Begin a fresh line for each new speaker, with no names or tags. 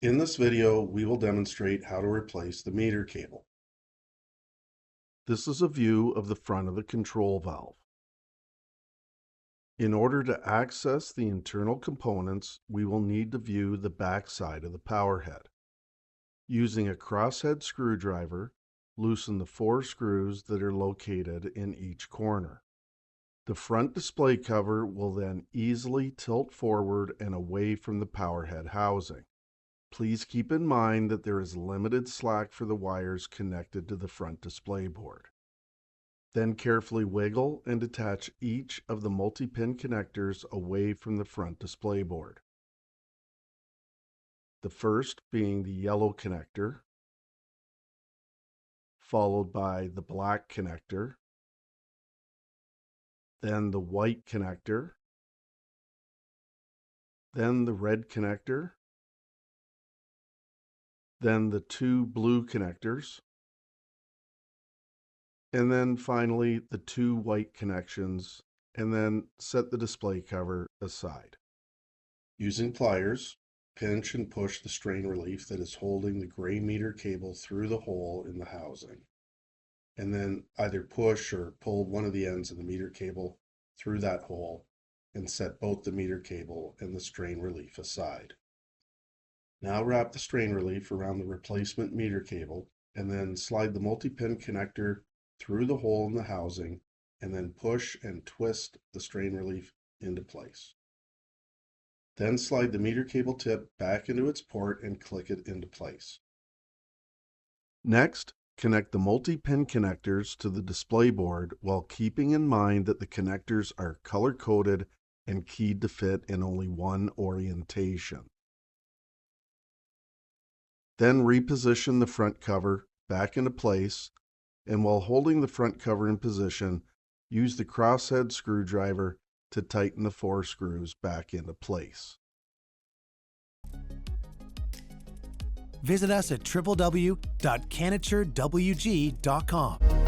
In this video, we will demonstrate how to replace the meter cable. This is a view of the front of the control valve. In order to access the internal components, we will need to view the back side of the power head. Using a crosshead screwdriver, loosen the 4 screws that are located in each corner. The front display cover will then easily tilt forward and away from the power head housing. Please keep in mind that there is limited slack for the wires connected to the front display board. Then carefully wiggle and detach each of the multi-pin connectors away from the front display board. The first being the yellow connector, followed by the black connector, then the white connector, then the red connector, then the 2 blue connectors, and then finally the 2 white connections, and then set the display cover aside. Using pliers, pinch and push the strain relief that is holding the gray meter cable through the hole in the housing, and then either push or pull one of the ends of the meter cable through that hole and set both the meter cable and the strain relief aside. Now wrap the strain relief around the replacement meter cable and then slide the multi-pin connector through the hole in the housing and then push and twist the strain relief into place. Then slide the meter cable tip back into its port and click it into place. Next, connect the multi-pin connectors to the display board while keeping in mind that the connectors are color-coded and keyed to fit in only one orientation. Then reposition the front cover back into place, and while holding the front cover in position, use the crosshead screwdriver to tighten the 4 screws back into place.
Visit us at www.canaturewg.com.